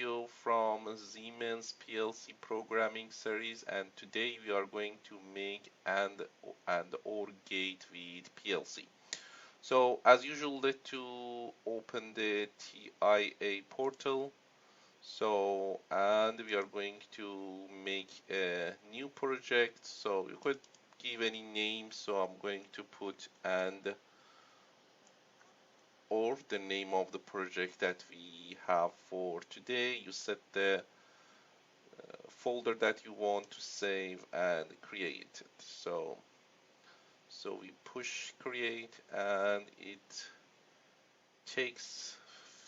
video from Siemens PLC programming series, and today we are going to make and or gate with PLC. So as usual, let's open the TIA portal. So and we are going to make a new project. So you could give any name. So I'm going to put and or the name of the project that we have for today. You set the folder that you want to save and create it. So we push create and it takes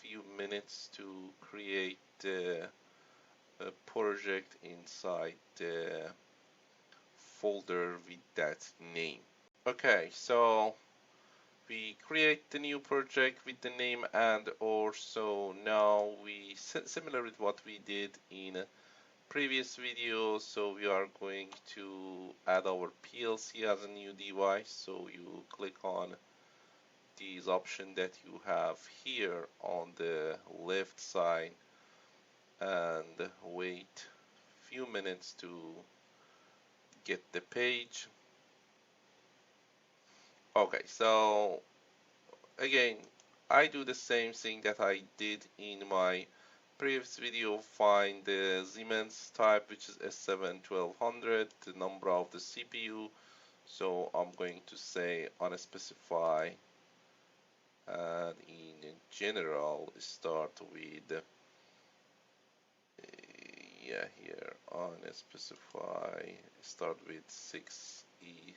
few minutes to create the project inside the folder with that name. Okay, so we create the new project with the name and or. So now we similar with what we did in previous video, so we are going to add our PLC as a new device. So you click on these options that you have here on the left side and wait few minutes to get the page. Okay, so again, I do the same thing that I did in my previous video. Find the Siemens type, which is S7-1200, the number of the CPU. So I'm going to say unspecify, and in general start with here unspecify, start with 6E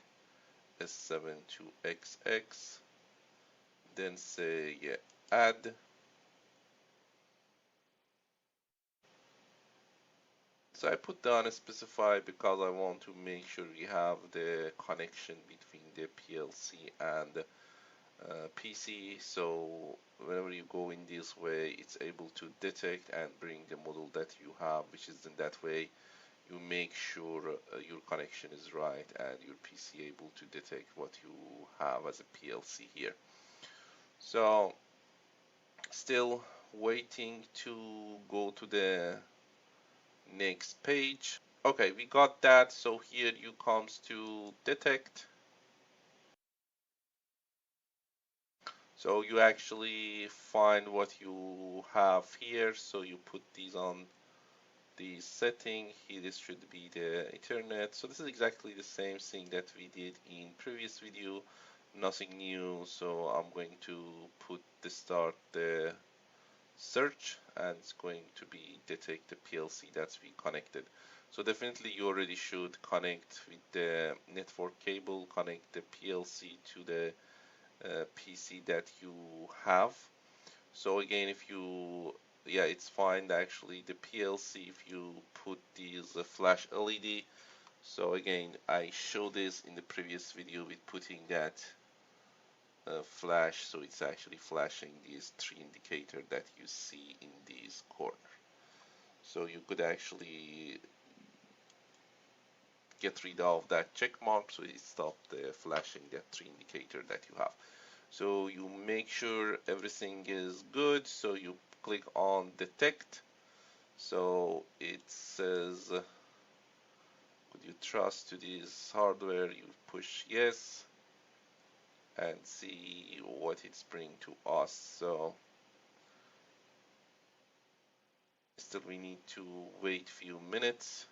S72XX, then say add. So I put the unspecified because I want to make sure we have the connection between the PLC and PC. So whenever you go in this way, it's able to detect and bring the model that you have, which is in that way you make sure your connection is right and your PC able to detect what you have as a PLC here. So still waiting to go to the next page. Okay, we got that. So here you comes to detect. So you actually find what you have here. So you put these on the setting. Here this should be the Ethernet. So this is exactly the same thing that we did in previous video. Nothing new. So I'm going to put the start the search, and it's going to be detect the PLC that's we connected. So definitely you already should connect with the network cable, connect the PLC to the PC that you have. So again, if you it's fine actually the PLC if you put these flash LED. So again, I showed this in the previous video with putting that flash, so it's actually flashing these three indicators that you see in this corner. So you could actually get rid of that check mark, so it stopped the flashing that three indicator that you have. So you make sure everything is good, so you click on detect. So it says could you trust to this hardware, you push yes and see what it's bringing to us. So still we need to wait few minutes.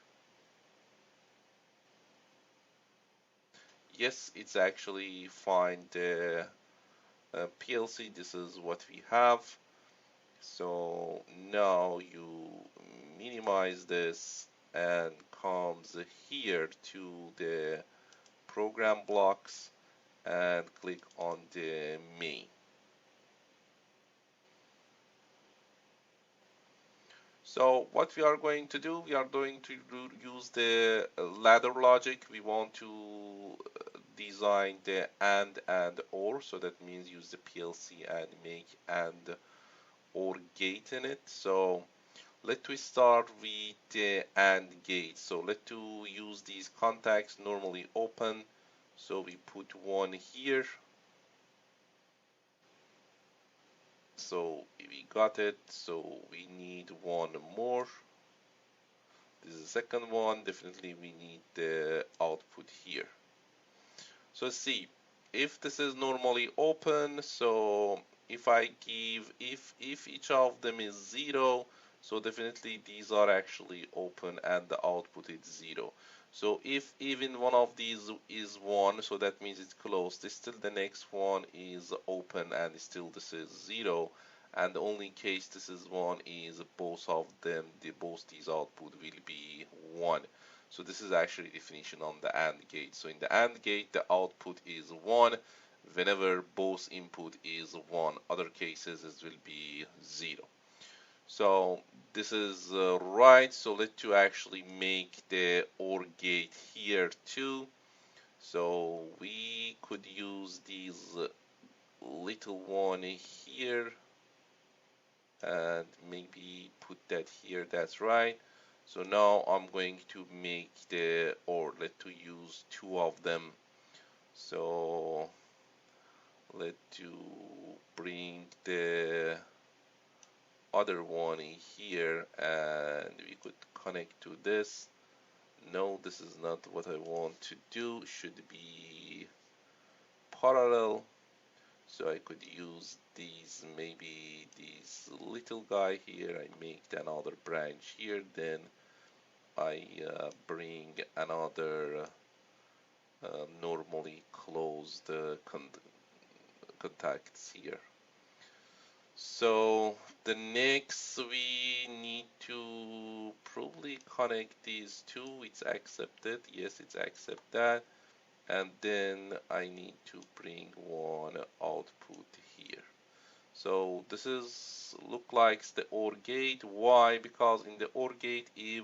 Yes, it's actually find the PLC. This is what we have. So now you minimize this and comes here to the program blocks and click on the main. So what we are going to do, we are going to use the ladder logic. We want to design the and or, so that means use the PLC and make and or gate in it. So let's start with the AND gate. So let's use these contacts normally open. So we put one here. So we got it. So we need one more. This is the second one. Definitely we need the output here. So see, if this is normally open, so if I give, if each of them is 0, so definitely these are actually open and the output is 0. So if even one of these is 1, so that means it's closed. Still the next one is open and still this is 0. And the only case this is 1 is both of them, both these output will be 1. So this is actually definition on the AND gate. So in the AND gate, the output is 1 whenever both input is 1. Other cases it will be 0. So this is right. So let's actually make the OR gate here too. So we could use these little one here and maybe put that here. That's right. So now I'm going to make the, or let to use two of them. So let to bring the other one in here and we could connect to this. No, this is not what I want to do. Should be parallel. So I could use these, maybe this little guy here. I make another branch here. Then I bring another normally closed contacts here. So the next we need to probably connect these two. It's accepted. Yes, it's accept that. And then I need to bring one output here. So this is look like the OR gate. Why? Because in the OR gate, if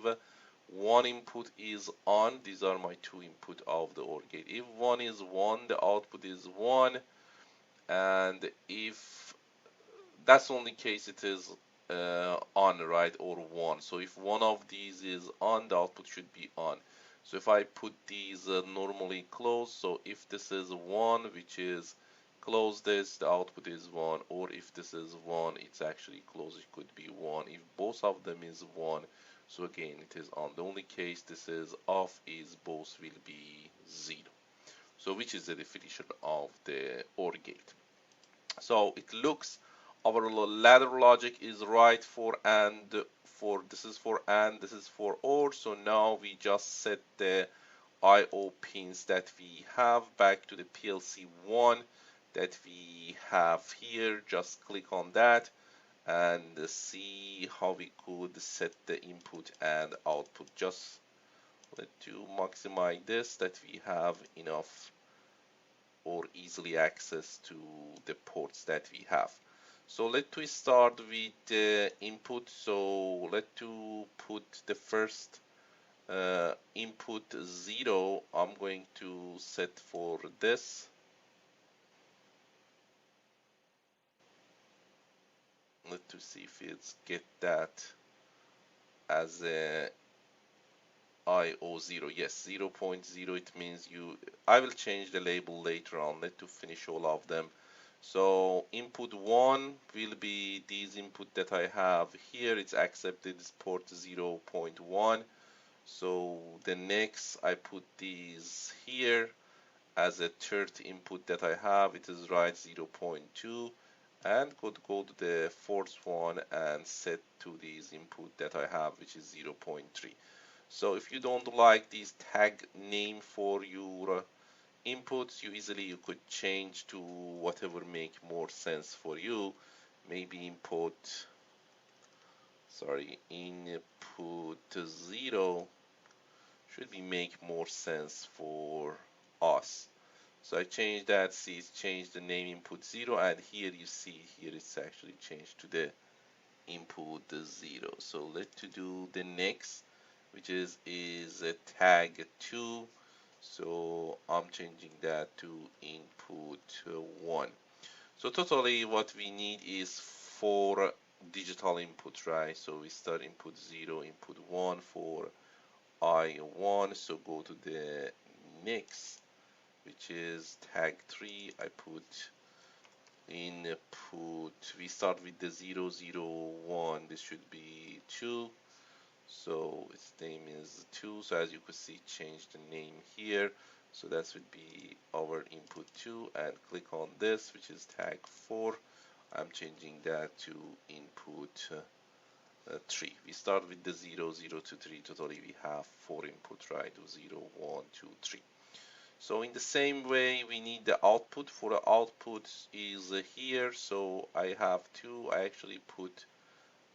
one input is on, these are my two input of the OR gate. If one is 1, the output is 1, and if that's only case it is on, right, or 1. So if one of these is on, the output should be on. So if I put these normally closed, so if this is 1, which is close this, the output is 1, or if this is 1, it's actually closed, it could be 1. If both of them is 1, so again it is on. The only case this is off is both will be 0. So which is the definition of the OR gate. So it looks our ladder logic is right for and, for this is for and, this is for or. So now we just set the IO pins that we have back to the PLC 1 that we have here. Just click on that and see how we could set the input and output. Just let to maximize this that we have enough or easily access to the ports that we have. So let's start with the input. So let's put the first input 0. I'm going to set for this. Let's see if it's get that as a IO0. Yes, 0.0. It means you. I will change the label later on. Let to finish all of them. So input 1 will be these input that I have here. It's accepted is port 0.1. So the next I put these here as a third input that I have. It is right 0.2 and could go to the fourth one and set to these input that I have, which is 0.3. So if you don't like this tag name for your inputs, you could change to whatever make more sense for you. Maybe input 0 should be make more sense for us. So I changed that, see it's changed the name input 0, and here you see here it's actually changed to the input 0. So let's do the next, which is a tag 2. So I'm changing that to input 1. So totally what we need is 4 digital input, right? So we start input 0, input 1 for I1. So go to the next, which is tag 3. I put input, we start with the 001. This should be 2. So its name is 2. So as you can see, change the name here. So that would be our input 2, and click on this, which is tag 4. I'm changing that to input 3. We start with the 0, 0 to 3. Totally we have 4 input, right? 0, 1, 2, 3. So in the same way, we need the output. For the output is here. So I have two. I actually put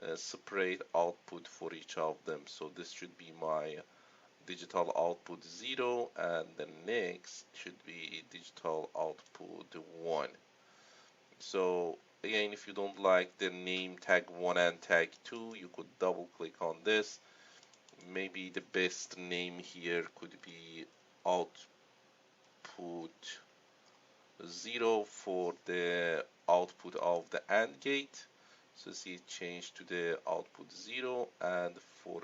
a separate output for each of them. So this should be my digital output 0, and the next should be digital output 1. So again, if you don't like the name tag 1 and tag 2, you could double click on this. Maybe the best name here could be output 0 for the output of the AND gate. So see it changed to the output 0, and for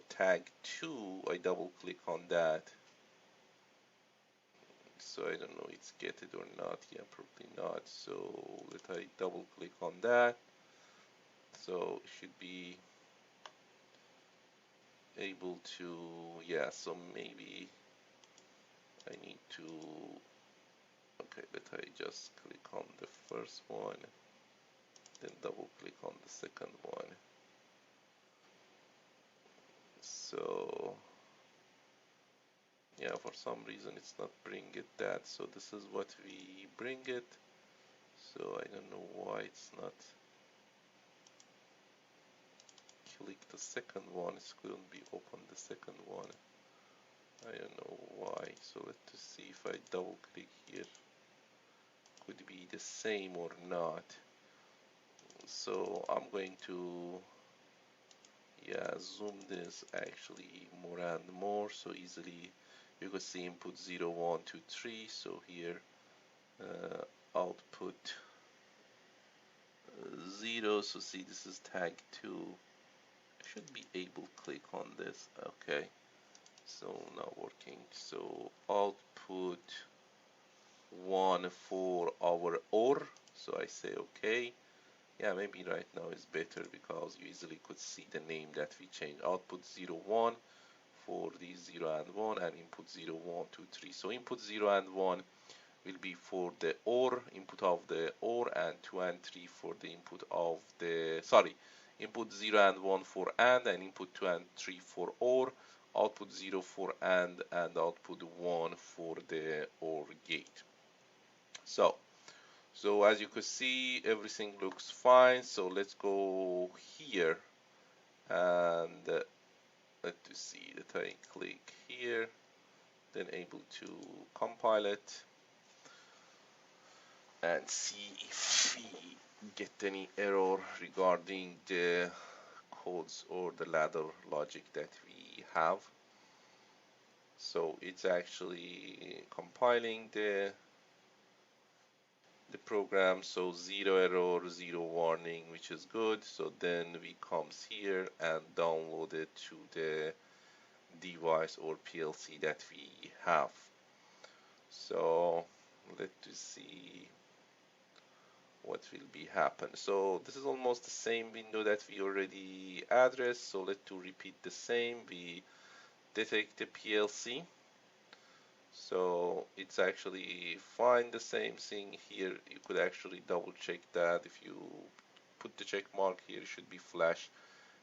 tag 2, I double click on that. So I don't know it's get it or not. Yeah, probably not. So let I double click on that. So it should be able to, yeah, so maybe I need to, okay, let I just click on the first one, then double click on the second one. So yeah, for some reason it's not bring it that. So this is what we bring it. So I don't know why it's not. Click the second one, it couldn't be open the second one. I don't know why. So let's see if I double click here. Could be the same or not. So I'm going to, yeah, zoom this actually more and more, so easily you can see input 0, 1, 2, 3. So here output 0. So see, this is tag 2. I should be able to click on this. Okay, so not working. So output 1 for our OR. So I say okay. Yeah, maybe right now is better because you easily could see the name that we changed. Output 0, 1 for the 0 and 1, and input 0, 1, 2, 3. So input 0 and 1 will be for the OR, input of the OR, and 2 and 3 for the input of the, sorry, input 0 and 1 for and input 2 and 3 for OR, output 0 for and output 1 for the OR gate. So as you can see, everything looks fine. So let's go here and let's see that I click here, then able to compile it and see if we get any error regarding the codes or the ladder logic that we have. So it's actually compiling the program, so 0 error, 0 warning, which is good. So then we comes here and download it to the device or PLC that we have. So let's see what will be happen. So this is almost the same window that we already addressed. So let's repeat the same. We detect the PLC. So it's actually find the same thing here. You could actually double check that. If you put the check mark here, it should be flash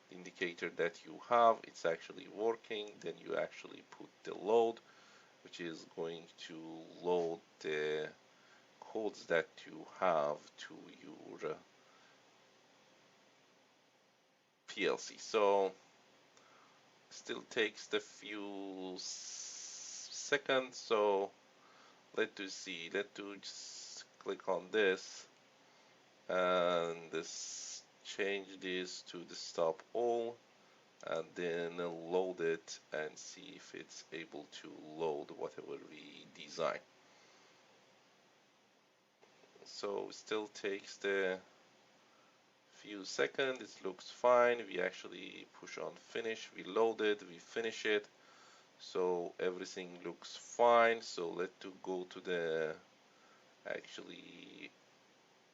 the indicator that you have. It's actually working. Then you actually put the load, which is going to load the codes that you have to your PLC. So still takes the few seconds. So let's see. Let's just click on this and this change this to the stop all, and then load it and see if it's able to load whatever we design. So still takes the few seconds. It looks fine. We actually push on finish. We load it. We finish it. So everything looks fine. So let's go to the actually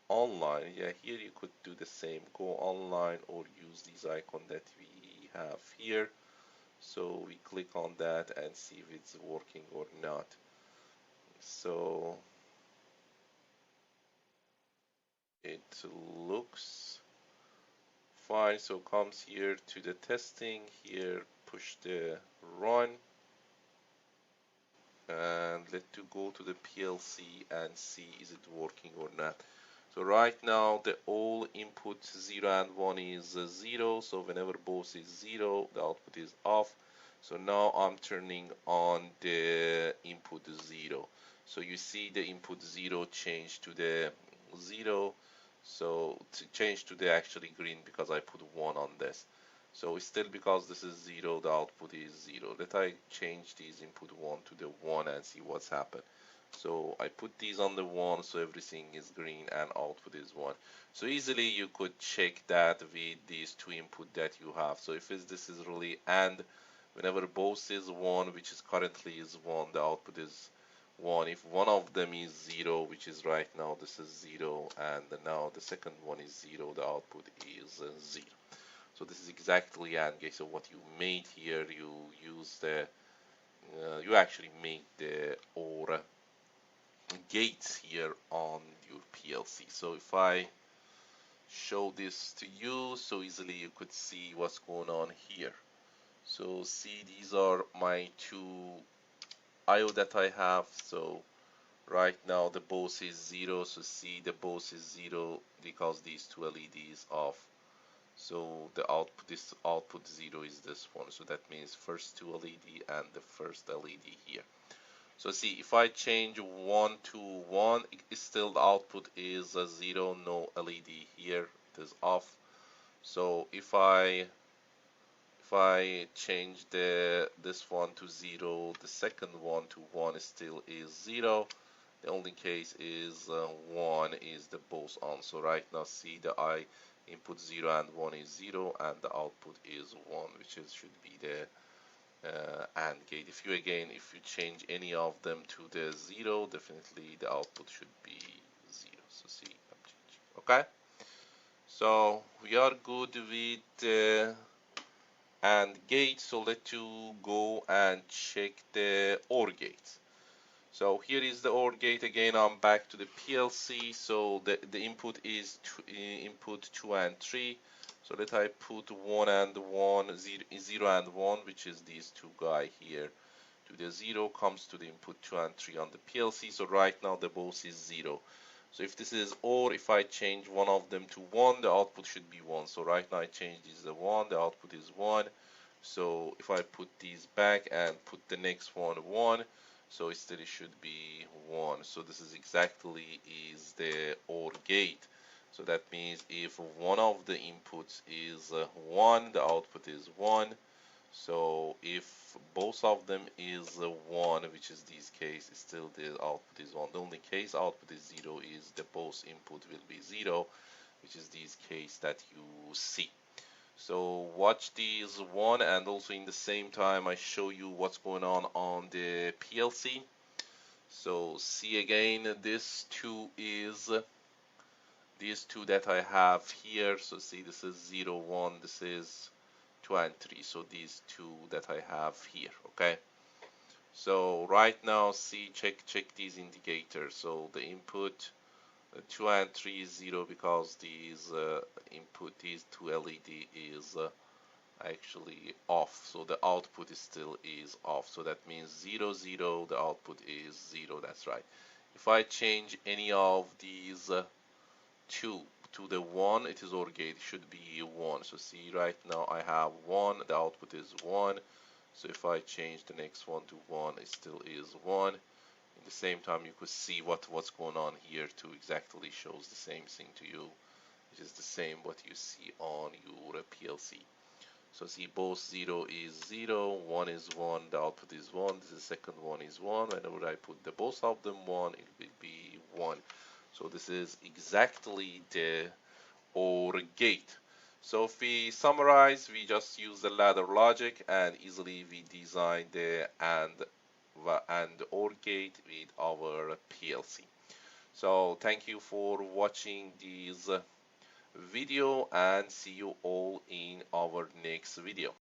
online. Yeah, here you could do the same. Go online or use this icon that we have here. So we click on that and see if it's working or not. So it looks fine. So comes here to the testing. Here push the run and let to go to the PLC and see is it working or not. So right now the all input 0 and 1 is 0, so whenever both is 0 the output is off. So now I'm turning on the input 0. So you see the input 0 change to the 0, so to change to the actually green because I put 1 on this. So still because this is 0, the output is 0. Let I change these input 1 to the 1 and see what's happened. So I put these on the 1, so everything is green and output is 1. So easily you could check that with these two input that you have. So if this is really and, whenever both is 1, which is currently is 1, the output is 1. If one of them is 0, which is right now this is 0, and now the second one is 0, the output is 0. So this is exactly AND gate. So what you made here, you use the, you actually make the OR gates here on your PLC. So if I show this to you, so easily you could see what's going on here. So see, these are my two IO that I have. So right now the both is 0. So see, the both is 0 because these two LEDs off. So the output, this output 0 is this one. So that means first two LED and the first LED here. So see, if I change 1 to 1, still the output is a 0, no LED here, it is off. So if I change this one to 0, the second one to 1 still is 0. The only case is 1 is the both on. So right now see the I input 0 and 1 is 0 and the output is 1, which is should be the AND gate. If you change any of them to the 0, definitely the output should be 0. So see, I'm changing. Okay, so we are good with AND gate. So let's go and check the OR gate. So here is the OR gate again. I'm back to the PLC. So the input is input 2 and 3. So let I put 1 and 1, 0 and 1, which is these two guy here. To the 0 comes to the input 2 and 3 on the PLC. So right now the both is 0. So if this is OR, if I change one of them to 1, the output should be 1. So right now I change this to 1, the output is 1. So if I put these back and put the next one 1, so it still should be 1. So this is exactly is the OR gate. So that means if one of the inputs is 1, the output is 1. So if both of them is 1, which is this case, still the output is 1. The only case output is 0 is the both input will be 0, which is this case that you see. So watch these one, and also in the same time I show you what's going on the PLC. So see again, these two that I have here. So see, this is 0, 1, this is 2 and 3. So these two that I have here, okay? So right now, see, check these indicators. So the input 2 and 3 is 0 because these input, these two LED is actually off. So the output is still is off. So that means 0, 0, the output is 0. That's right. If I change any of these 2 to the 1, it is OR gate. It should be 1. So see, right now I have 1. The output is 1. So if I change the next one to 1, it still is 1. In the same time, you could see what's going on here too. Exactly shows the same thing to you, which is the same what you see on your PLC. So see, both 0 is 0, 1 is 1, the output is 1, the second one is 1. Whenever I put the both of them 1, it will be 1. So this is exactly the OR gate. So if we summarize, we just use the ladder logic and easily we design the AND OR gate with our PLC. So thank you for watching this video and see you all in our next video.